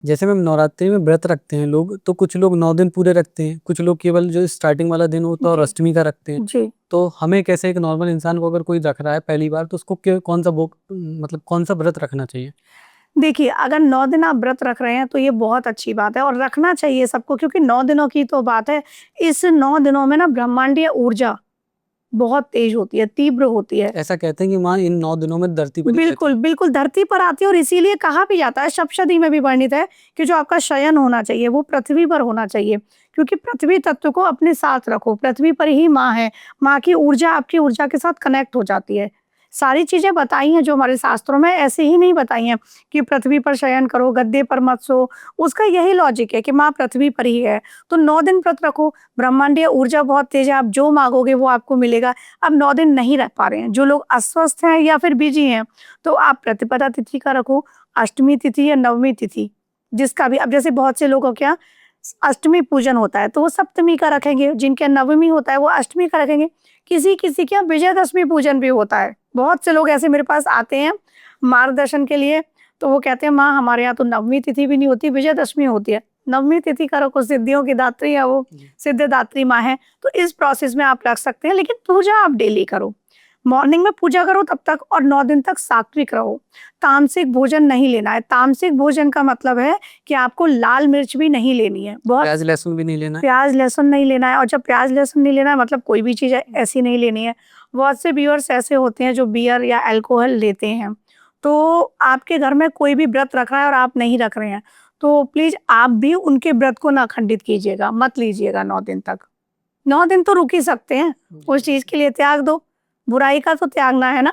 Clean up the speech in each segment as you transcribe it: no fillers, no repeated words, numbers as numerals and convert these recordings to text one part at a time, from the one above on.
जैसे मैम नवरात्रि में व्रत रखते हैं लोग, तो कुछ लोग 9 दिन पूरे रखते हैं, कुछ लोग केवल जो स्टार्टिंग वाला दिन होता है और जी अष्टमी का रखते हैं। जी। तो हमें कैसे, एक नॉर्मल इंसान को अगर कोई रख रहा है पहली बार, तो उसको कौन सा भोग, मतलब कौन सा व्रत रखना चाहिए? देखिए, अगर 9 दिन आप व्रत रख रहे हैं तो ये बहुत अच्छी बात है और रखना चाहिए सबको, क्योंकि 9 दिनों की तो बात है। इस 9 दिनों में ना ब्रह्मांडीय ऊर्जा बहुत तेज होती है, तीव्र होती है। ऐसा कहते हैं कि माँ इन 9 दिनों में धरती पर ही रहती बिल्कुल, है। बिल्कुल धरती पर आती है और इसीलिए कहा भी जाता है, सप्तशती में भी वर्णित है कि जो आपका शयन होना चाहिए वो पृथ्वी पर होना चाहिए। क्योंकि पृथ्वी तत्व को अपने साथ रखो, पृथ्वी पर ही माँ है। माँ की ऊर्जा आपकी ऊर्जा के साथ कनेक्ट हो जाती है। सारी चीज़ें बताई हैं जो हमारे शास्त्रों में, ऐसे ही नहीं बताई हैं कि पृथ्वी पर शयन करो, गद्दे पर मत सो। उसका यही लॉजिक है कि माँ पृथ्वी पर ही है। तो 9 दिन व्रत रखो, ब्रह्मांडीय ऊर्जा बहुत तेज है, आप जो माँगोगे वो आपको मिलेगा। अब 9 दिन नहीं रह पा रहे हैं, जो लोग अस्वस्थ हैं या फिर बिज़ी हैं, तो आप प्रतिपदा तिथि का रखो, अष्टमी तिथि या नवमी तिथि, जिसका भी। अब जैसे बहुत से लोगों के यहाँ अष्टमी पूजन होता है, तो वो सप्तमी का रखेंगे, जिनके यहाँ नवमी होता है, वो अष्टमी का रखेंगे। किसी-किसी के यहाँ विजयदशमी पूजन भी होता है। बहुत से लोग ऐसे मेरे पास आते हैं मार्गदर्शन के लिए, तो वो कहते हैं, "माँ, हमारे यहाँ तो नवमी तिथि भी नहीं होती, विजयदशमी होती है।" नवमी तिथि का रखो, सिद्धियों की दात्री है वो, जी। सिद्धिदात्री माँ है। तो इस प्रोसेस में आप रख सकते हैं, लेकिन पूजा आप डेली करो। मॉर्निंग में पूजा करो तब तक, और 9 दिन तक सात्विक रहो। तामसिक भोजन नहीं लेना है। तामसिक भोजन का मतलब है कि आपको लाल मिर्च भी नहीं लेनी है। बहुत प्याज लहसुन भी नहीं लेना है? प्याज़, लहसुन नहीं लेना है, और जब प्याज़, लहसुन नहीं लेना है मतलब कोई भी चीज़ ऐसी नहीं लेनी है। बहुत से व्यूअर्स ऐसे होते हैं जो बियर या अल्कोहल लेते हैं। तो आपके घर में कोई भी व्रत रख रहा है और आप नहीं रख रहे हैं, तो प्लीज़ आप भी उनके व्रत को ना खंडित कीजिएगा, मत लीजिएगा 9 दिन तक। 9 दिन तो रुक ही सकते हैं, उस चीज़ के लिए त्याग दो। बुराई का तो त्यागना है ना,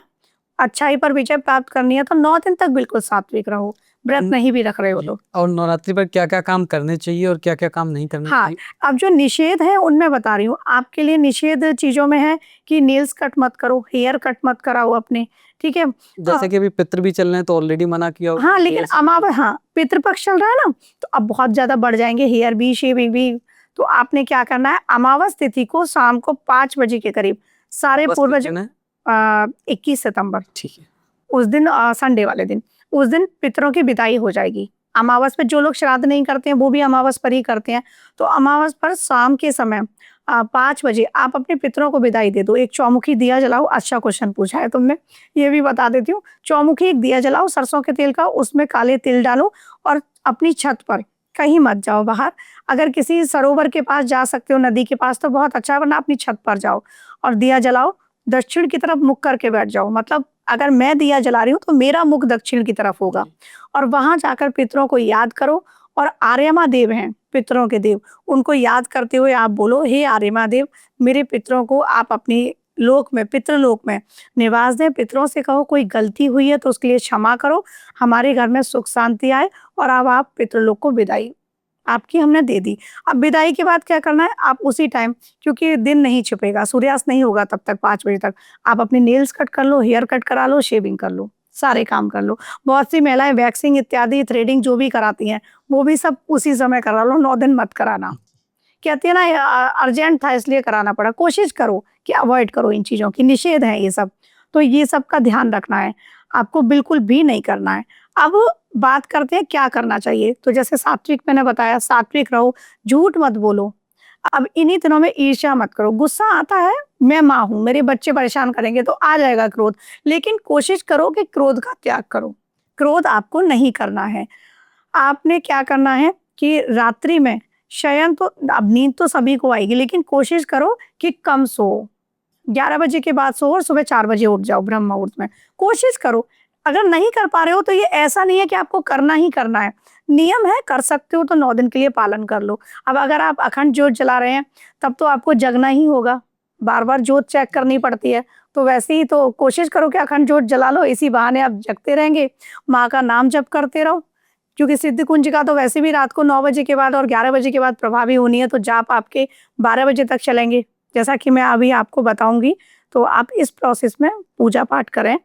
अच्छाई पर विजय प्राप्त करनी है, तो 9 दिन तक बिल्कुल सात्विक रहो, व्रत न- नहीं भी रख रहे हो जी। तो। और नवरात्रि पर क्या क्या काम करने चाहिए और क्या क्या काम नहीं करने हाँ, चाहिए? अब जो निषेध है उनमें बता रही हूँ। आपके लिए निषेध चीज़ों में है कि नेल्स कट मत करो, हेयर कट मत कराओ अपने, ठीक है? जैसे कि अभी पितृ भी चल रहे हैं, तो ऑलरेडी मना किया होगा हाँ, कि लेकिन हेयर्स भी नहीं। हाँ, पितृपक्ष चल रहा है ना, तो अब बहुत ज़्यादा बढ़ जाएँगे, हेयर भी, शेविंग भी। तो आपने क्या करना है, अमावस तिथि को शाम को 5 बजे के करीब सारे बस किस पूर्वज, दिन है? 21 सितंबर, ठीक है। उस दिन संडे वाले दिन, उस दिन पितरों की विदाई हो जाएगी। अमावस पे जो लोग श्राद्ध नहीं करते हैं, वो भी अमावस पर ही करते हैं। तो अमावस पर शाम के समय 5 बजे आप अपने पितरों को विदाई दे दो। एक चौमुखी दिया जलाओ, अच्छा क्वेश्चन पूछा है तुमने, ये भी बता देती हूँ। चौमुखी एक दिया जलाओ सरसों के तेल का, उसमें काले तिल डालो और अपनी छत पर, कहीं मत जाओ बाहर। अगर किसी सरोवर के पास जा सकते हो, नदी के पास, तो बहुत अच्छा है, वरना अपनी छत पर जाओ और दिया जलाओ। दक्षिण की तरफ मुख करके बैठ जाओ, मतलब अगर मैं दिया जला रही हूँ तो मेरा मुख दक्षिण की तरफ होगा, जी। और वहां जाकर पितरों को याद करो। और आर्यमा देव हैं पितरों के देव, उनको याद करते हुए आप बोलो, हे आर्यमा देव, मेरे पितरों को आप अपनी लोक में, पितृलोक में निवास दें। पितरों से कहो कोई गलती हुई है तो उसके लिए क्षमा करो, हमारे घर में सुख शांति आए, और अब आप पितृलोक को विदाई आपकी हमने दे दी। अब विदाई के बाद क्या करना है, आप उसी टाइम, क्योंकि दिन नहीं छिपेगा, सूर्यास्त नहीं होगा तब तक 5 बजे तक, आप अपने नेल्स कट कर लो, हेयर कट करा लो, शेविंग कर लो, सारे काम कर लो। बहुत सी महिलाएँ वैक्सिंग इत्यादि थ्रेडिंग जो भी कराती हैं, वो भी सब उसी समय करा लो, 9 दिन मत कराना। कहती है ना, अर्जेंट था इसलिए कराना पड़ा। कोशिश करो कि अवॉइड करो इन चीज़ों की, निषेध है ये सब। तो ये सब का ध्यान रखना है, आपको बिल्कुल भी नहीं करना है। अब बात करते हैं क्या करना चाहिए। तो जैसे सात्विक मैंने बताया, सात्विक रहो, झूठ मत बोलो। अब इन्हीं दिनों में ईर्ष्या मत करो। गुस्सा आता है, मैं माँ हूँ, मेरे बच्चे परेशान करेंगे तो आ जाएगा क्रोध, लेकिन कोशिश करो कि क्रोध का त्याग करो। क्रोध आपको नहीं करना है। आपने क्या करना है कि रात्रि में शयन तो, अब नींद तो सभी को आएगी, लेकिन कोशिश करो कि कम सो। 11 बजे के बाद सो और सुबह 4 बजे उठ जाओ ब्रह्म मुहूर्त में। कोशिश करो। अगर नहीं कर पा रहे हो तो ये ऐसा नहीं है कि आपको करना ही करना है। नियम है, कर सकते हो तो 9 दिन के लिए पालन कर लो। अब अगर आप अखंड ज्योत जला रहे हैं, तब तो आपको जगना ही होगा। बार-बार ज्योत चेक करनी पड़ती है। तो वैसे ही तो कोशिश करो कि अखंड ज्योत जला लो, इसी बहाने आप जगते रहेंगे। माँ का नाम जप करते रहो। क्योंकि सिद्ध कुंज का तो वैसे भी रात को 9 बजे के बाद और 11 बजे के बाद प्रभावी होनी है, तो जाप आपके 12 बजे तक चलेंगे। जैसा कि मैं अभी आपको बताऊँगी, तो आप इस प्रोसेस में पूजा पाठ करें।